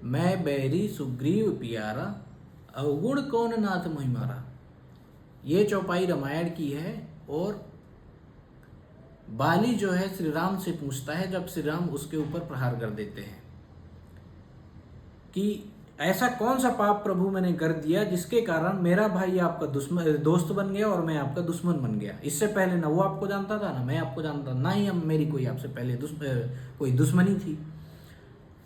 मैं बैरी सुग्रीव पियारा, अवगुण कौन नाथ मोहि मारा। ये चौपाई रामायण की है। और बाली जो है श्री राम से पूछता है जब श्री राम उसके ऊपर प्रहार कर देते हैं कि ऐसा कौन सा पाप प्रभु मैंने कर दिया जिसके कारण मेरा भाई आपका दोस्त बन गया और मैं आपका दुश्मन बन गया। इससे पहले ना वो आपको जानता था ना मैं आपको जानता, ना ही हम मेरी कोई आपसे पहले कोई दुश्मनी थी।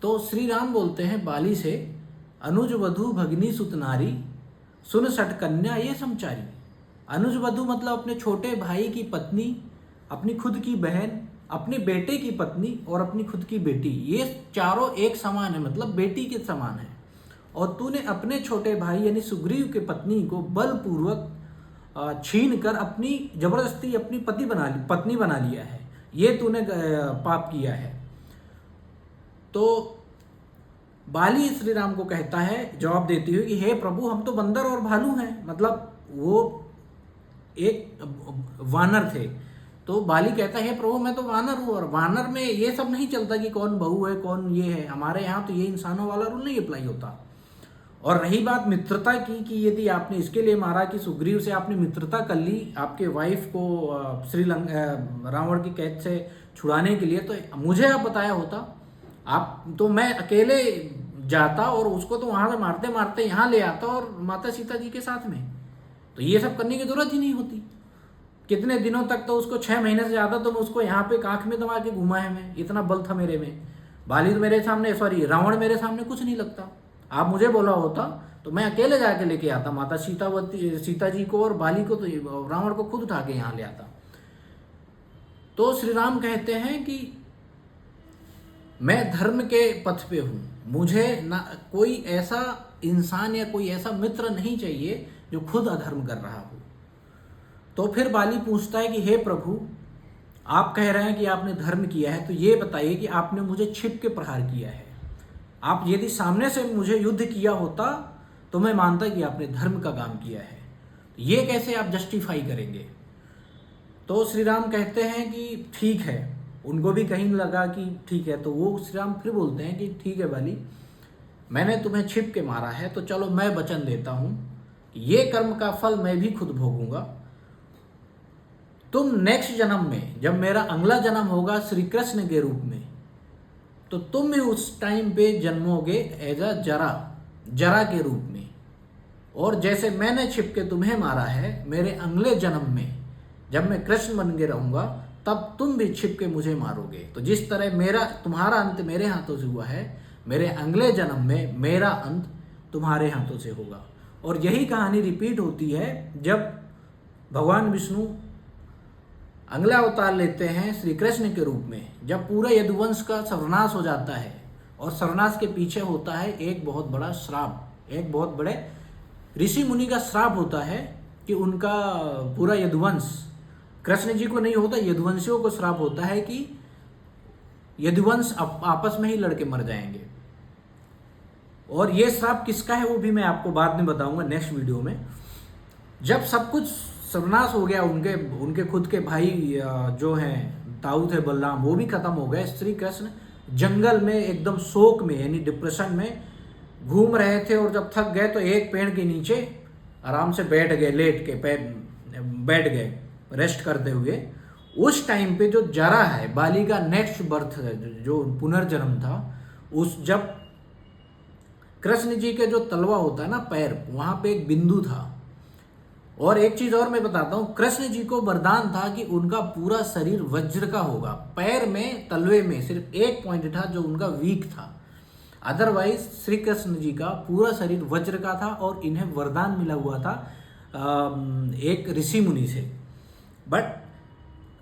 तो श्री राम बोलते हैं बाली से, अनुज वधु भगनी सुत नारी, सुन सठ कन्या ये समचारी। अनुज वधु मतलब अपने छोटे भाई की पत्नी, अपनी खुद की बहन, अपने बेटे की पत्नी और अपनी खुद की बेटी, ये चारों एक समान है, मतलब बेटी के समान है। और तूने अपने छोटे भाई यानी सुग्रीव के पत्नी को बलपूर्वक छीन कर अपनी जबरदस्ती अपनी पत्नी बना लिया है। ये तूने पाप किया है। तो बाली श्री राम को कहता है, जवाब देती हुई कि हे प्रभु, हम तो बंदर और भालू हैं। मतलब वो एक वानर थे। तो बाली कहता है, हे प्रभु मैं तो वानर हूँ, और वानर में ये सब नहीं चलता कि कौन बहू है कौन ये है। हमारे यहाँ तो ये इंसानों वाला रूल नहीं अप्लाई होता। और रही बात मित्रता की कि यदि आपने इसके लिए मारा कि सुग्रीव से आपने मित्रता कर ली आपके वाइफ को रावण की कैद से छुड़ाने के लिए, तो मुझे आप बताया होता। आप तो मैं अकेले जाता और उसको तो वहां से मारते मारते यहाँ ले आता और माता सीता जी के साथ में, तो ये सब करने की जरूरत ही नहीं होती। कितने दिनों तक तो उसको 6 महीने से ज़्यादा तो मैं उसको यहाँ पे कांख में दबा के घुमा है। मैं इतना बल था मेरे में। बाली तो मेरे सामने, सॉरी रावण मेरे सामने कुछ नहीं लगता। आप मुझे बोला होता तो मैं अकेले जाके लेके आता माता सीता जी को, और बाली को तो रावण को खुद उठा के यहाँ ले आता। तो श्री राम कहते हैं कि मैं धर्म के पथ पे हूँ, मुझे ना कोई ऐसा इंसान या कोई ऐसा मित्र नहीं चाहिए जो खुद अधर्म कर रहा हो। तो फिर बाली पूछता है कि हे प्रभु, आप कह रहे हैं कि आपने धर्म किया है, तो ये बताइए कि आपने मुझे छिप के प्रहार किया है। आप यदि सामने से मुझे युद्ध किया होता तो मैं मानता कि आपने धर्म का काम किया है। ये कैसे आप जस्टिफाई करेंगे? तो श्री राम कहते हैं कि ठीक है। उनको भी कहीं लगा कि ठीक है, तो वो श्री राम फिर बोलते हैं कि ठीक है बाली, मैंने तुम्हें छिप के मारा है, तो चलो मैं वचन देता हूं ये कर्म का फल मैं भी खुद भोगूंगा। तुम नेक्स्ट जन्म में, जब मेरा अगला जन्म होगा श्री कृष्ण के रूप में, तो तुम भी उस टाइम पे जन्मोगे एज अ जरा के रूप में। और जैसे मैंने छिप के तुम्हें मारा है, मेरे अगले जन्म में जब मैं कृष्ण बन के रहूंगा तब तुम भी छिप के मुझे मारोगे। तो जिस तरह तुम्हारा अंत मेरे हाथों से हुआ है, मेरे अगले जन्म में मेरा अंत तुम्हारे हाथों से होगा। और यही कहानी रिपीट होती है जब भगवान विष्णु अगला अवतार लेते हैं श्री कृष्ण के रूप में, जब पूरा यदुवंश का सर्वनाश हो जाता है। और सर्वनाश के पीछे होता है एक बहुत बड़ा श्राप, एक बहुत बड़े ऋषि मुनि का श्राप होता है कि उनका पूरा यदुवंश, कृष्ण जी को नहीं होता, यदुवंशियों को श्राप होता है कि यदुवंश आपस में ही लड़के मर जाएंगे। और ये श्राप किसका है वो भी मैं आपको बाद में बताऊंगा नेक्स्ट वीडियो में। जब सब कुछ सर्वनाश हो गया, उनके खुद के भाई जो हैं ताऊ थे बलराम, वो भी खत्म हो गए। श्री कृष्ण जंगल में एकदम शोक में यानी डिप्रेशन में घूम रहे थे, और जब थक गए तो एक पेड़ के नीचे आराम से बैठ गए, लेट के बैठ गए रेस्ट करते हुए। उस टाइम पे जो जरा है बाली का नेक्स्ट बर्थ जो पुनर्जन्म था, उस जब कृष्ण जी के जो तलवा होता है ना पैर, वहां पे एक बिंदु था। और एक चीज और मैं बताता हूं, कृष्ण जी को वरदान था कि उनका पूरा शरीर वज्र का होगा। पैर में तलवे में सिर्फ एक पॉइंट था जो उनका वीक था, अदरवाइज श्री कृष्ण जी का पूरा शरीर वज्र का था। और इन्हें वरदान मिला हुआ था एक ऋषि मुनि से। बट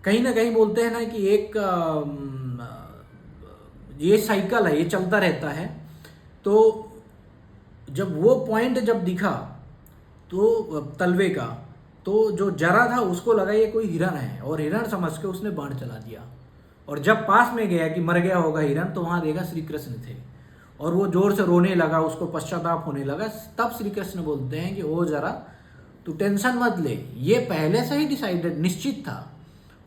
कहीं ना कहीं बोलते हैं ना कि एक ये साइकिल है, ये चलता रहता है। तो जब वो पॉइंट जब दिखा तो तलवे का, तो जो जरा था उसको लगा ये कोई हिरण है, और हिरण समझ के उसने बाण चला दिया। और जब पास में गया कि मर गया होगा हिरण, तो वहां देखा श्री कृष्ण थे, और वो जोर से रोने लगा, उसको पश्चाताप होने लगा। तब श्री कृष्ण बोलते हैं कि ओ जरा तू टेंशन मत ले, ये पहले से ही डिसाइडेड निश्चित था,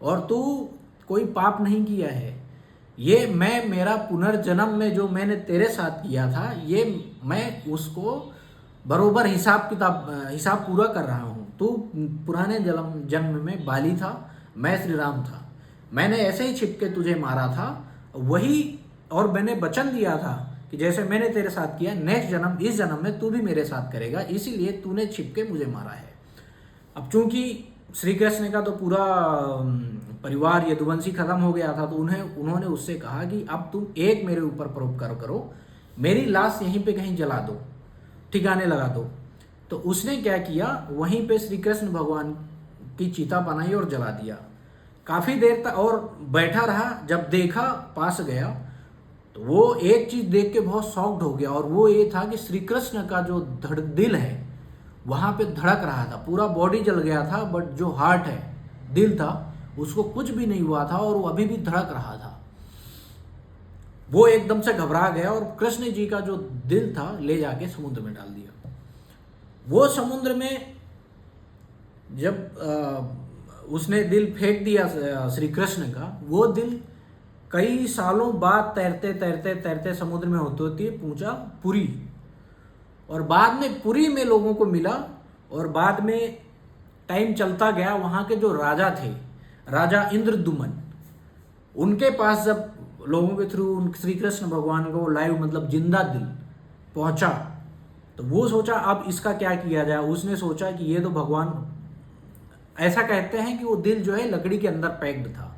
और तू कोई पाप नहीं किया है। ये मैं मेरा पुनर्जन्म में जो मैंने तेरे साथ किया था, ये मैं उसको बरोबर हिसाब पूरा कर रहा हूँ। तू पुराने जन्म जन्म में बाली था, मैं श्री राम था। मैंने ऐसे ही छिप के तुझे मारा था वही, और मैंने वचन दिया था कि जैसे मैंने तेरे साथ किया, नेक्स्ट जन्म इस जन्म में तू भी मेरे साथ करेगा, इसीलिए तूने छिप के मुझे मारा है। अब चूंकि श्री कृष्ण का तो पूरा परिवार यदुवंशी खत्म हो गया था, तो उन्होंने उससे कहा कि अब तुम एक मेरे ऊपर परोपकार करो, मेरी लाश यहीं पे कहीं जला दो, ठिकाने लगा दो। तो उसने क्या किया, वहीं पे श्री कृष्ण भगवान की चिता बनाई और जला दिया। काफ़ी देर तक और बैठा रहा, जब देखा पास गया तो वो एक चीज़ देख के बहुत शॉक्ड हो गया, और वो ये था कि श्री कृष्ण का जो दिल है वहाँ पे धड़क रहा था। पूरा बॉडी जल गया था, बट जो हार्ट है, दिल था, उसको कुछ भी नहीं हुआ था और वो अभी भी धड़क रहा था। वो एकदम से घबरा गया और कृष्ण जी का जो दिल था ले जाके समुद्र में डाल दिया। वो समुद्र में जब उसने दिल फेंक दिया श्री कृष्ण का, वो दिल कई सालों बाद तैरते तैरते तैरते समुद्र में होते होते पहुंचा पुरी, और बाद में पुरी में लोगों को मिला। और बाद में टाइम चलता गया, वहाँ के जो राजा थे, राजा इंद्रद्युम्न, उनके पास जब लोगों के थ्रू श्री कृष्ण भगवान को लाइव मतलब जिंदा दिल पहुंचा, तो वो सोचा अब इसका क्या किया जाए। उसने सोचा कि ये तो भगवान, ऐसा कहते हैं कि वो दिल जो है लकड़ी के अंदर पैक्ड था,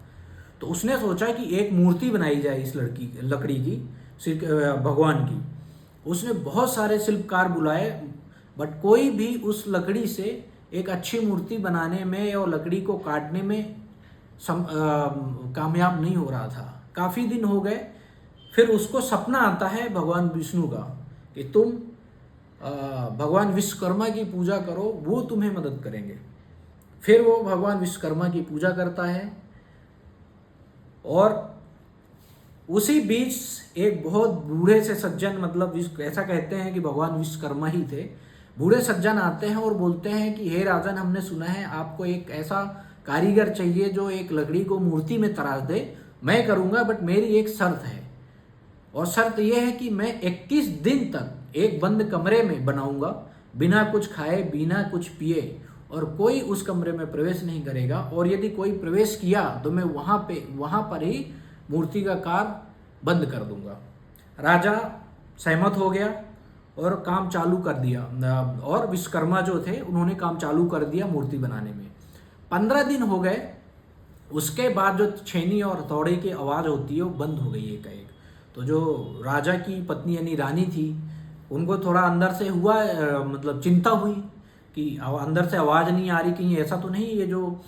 तो उसने सोचा कि एक मूर्ति बनाई जाए इस लकड़ी की, श्री भगवान की। उसने बहुत सारे शिल्पकार बुलाए, बट कोई भी उस लकड़ी से एक अच्छी मूर्ति बनाने में और लकड़ी को काटने में कामयाब नहीं हो रहा था। काफ़ी दिन हो गए, फिर उसको सपना आता है भगवान विष्णु का कि तुम भगवान विश्वकर्मा की पूजा करो, वो तुम्हें मदद करेंगे। फिर वो भगवान विश्वकर्मा की पूजा करता है, और उसी बीच एक बहुत बूढ़े से सज्जन, मतलब ऐसा कहते हैं कि भगवान विश्वकर्मा ही थे, बूढ़े सज्जन आते हैं और बोलते हैं कि हे राजन, हमने सुना है आपको एक ऐसा कारीगर चाहिए जो एक लकड़ी को मूर्ति में तराश दे। मैं करूँगा, बट मेरी एक शर्त है, और शर्त यह है कि मैं 21 दिन तक एक बंद कमरे में बनाऊंगा, बिना कुछ खाए बिना कुछ पिए, और कोई उस कमरे में प्रवेश नहीं करेगा, और यदि कोई प्रवेश किया तो मैं वहाँ पर ही मूर्ति का कार्य बंद कर दूंगा। राजा सहमत हो गया और काम चालू कर दिया, और विश्वकर्मा जो थे उन्होंने काम चालू कर दिया मूर्ति बनाने में। 15 दिन हो गए, उसके बाद जो छेनी और हथौड़े की आवाज़ होती है वो बंद हो गई एक। तो जो राजा की पत्नी यानी रानी थी, उनको थोड़ा अंदर से हुआ मतलब चिंता हुई कि अंदर से आवाज़ नहीं आ रही, कहीं ऐसा तो नहीं ये जो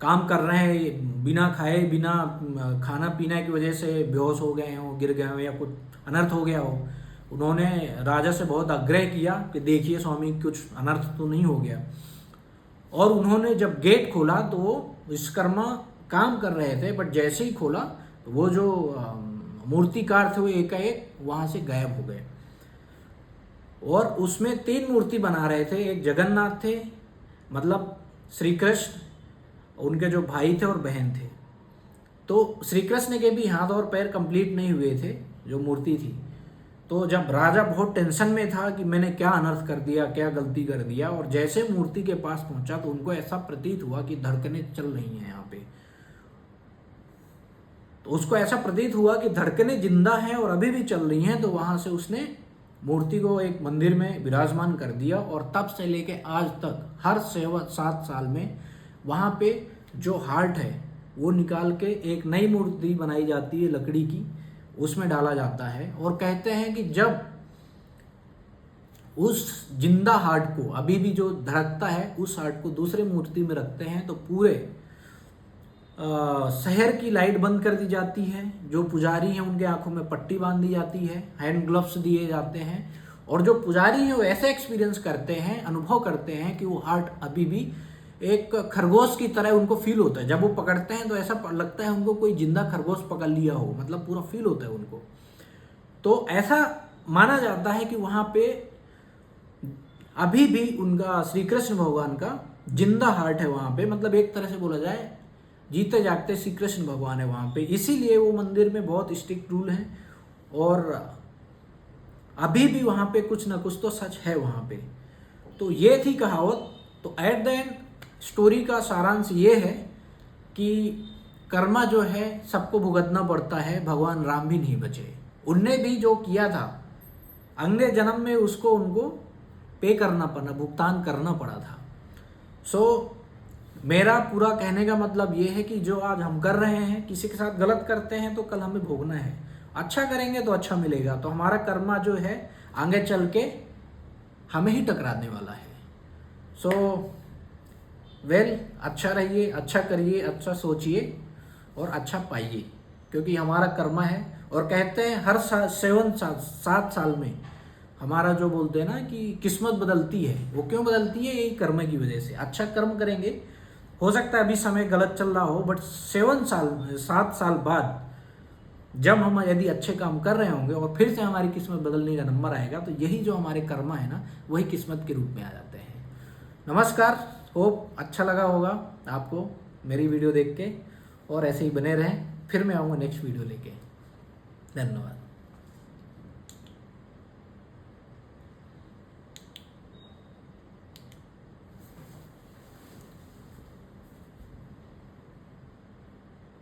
काम कर रहे हैं बिना खाए बिना खाना पीना की वजह से बेहोश हो गए हो, गिर गए हो, या कुछ अनर्थ हो गया हो। उन्होंने राजा से बहुत आग्रह किया कि देखिए स्वामी, कुछ अनर्थ तो नहीं हो गया। और उन्होंने जब गेट खोला तो वो विश्वकर्मा काम कर रहे थे, बट जैसे ही खोला तो वो जो मूर्तिकार थे वो एकाएक वहाँ से गायब हो गए। और उसमें 3 मूर्ति बना रहे थे, एक जगन्नाथ थे, मतलब श्री कृष्ण, उनके जो भाई थे और बहन थे। तो श्री कृष्ण के भी हाथ और पैर कंप्लीट नहीं हुए थे, जो मूर्ति थी। तो जब राजा बहुत टेंशन में था कि मैंने क्या अनर्थ कर दिया, क्या गलती कर दिया, और जैसे मूर्ति के पास पहुंचा तो उनको ऐसा प्रतीत हुआ कि धड़कनें चल रही हैं यहाँ पे। तो उसको ऐसा प्रतीत हुआ कि धड़कनें जिंदा हैं और अभी भी चल रही हैं। तो वहाँ से उसने मूर्ति को एक मंदिर में विराजमान कर दिया, और तब से लेके आज तक हर 7 साल में वहाँ पे जो हार्ट है वो निकाल के एक नई मूर्ति बनाई जाती है लकड़ी की, उसमें डाला जाता है। और कहते हैं कि जब उस जिंदा हार्ट को, अभी भी जो धड़कता है, उस हार्ट को दूसरे मूर्ति में रखते हैं तो पूरे शहर की लाइट बंद कर दी जाती है। जो पुजारी हैं उनके आंखों में पट्टी बांध दी जाती है, हैंड ग्लव्स दिए जाते हैं, और जो पुजारी हैं वो ऐसे एक्सपीरियंस करते हैं, अनुभव करते हैं कि वो हार्ट अभी भी एक खरगोश की तरह उनको फील होता है। जब वो पकड़ते हैं तो ऐसा लगता है उनको कोई जिंदा खरगोश पकड़ लिया हो, मतलब पूरा फील होता है उनको। तो ऐसा माना जाता है कि वहाँ पे अभी भी उनका श्री कृष्ण भगवान का जिंदा हार्ट है वहाँ पे, मतलब एक तरह से बोला जाए जीते जागते श्री कृष्ण भगवान है वहाँ पे, इसीलिए वो मंदिर में बहुत स्ट्रिक्ट रूल हैं और अभी भी वहाँ पे कुछ ना कुछ तो सच है वहाँ पे। तो ये थी कहावत। तो एट द एंड स्टोरी का सारांश ये है कि कर्मा जो है सबको भुगतना पड़ता है, भगवान राम भी नहीं बचे। उनने भी जो किया था अगले जन्म में उसको उनको पे करना पड़ा, भुगतान करना पड़ा था। सो मेरा पूरा कहने का मतलब ये है कि जो आज हम कर रहे हैं, किसी के साथ गलत करते हैं तो कल हमें भोगना है, अच्छा करेंगे तो अच्छा मिलेगा। तो हमारा कर्मा जो है आगे चल के हमें ही टकराने वाला है। सो अच्छा रहिए, अच्छा करिए, अच्छा सोचिए और अच्छा पाइए, क्योंकि हमारा कर्मा है। और कहते हैं हर 7 साल में हमारा जो बोलते हैं ना कि किस्मत बदलती है, वो क्यों बदलती है? यही कर्म की वजह से। अच्छा कर्म करेंगे, हो सकता है अभी समय गलत चल रहा हो, बट 7 साल बाद जब हम यदि अच्छे काम कर रहे होंगे और फिर से हमारी किस्मत बदलने का नंबर आएगा, तो यही जो हमारे कर्मा है ना, वही किस्मत के रूप में आ जाते हैं। नमस्कार, होप अच्छा लगा होगा आपको मेरी वीडियो देख के, और ऐसे ही बने रहें। फिर मैं आऊँगा नेक्स्ट वीडियो लेके। धन्यवाद।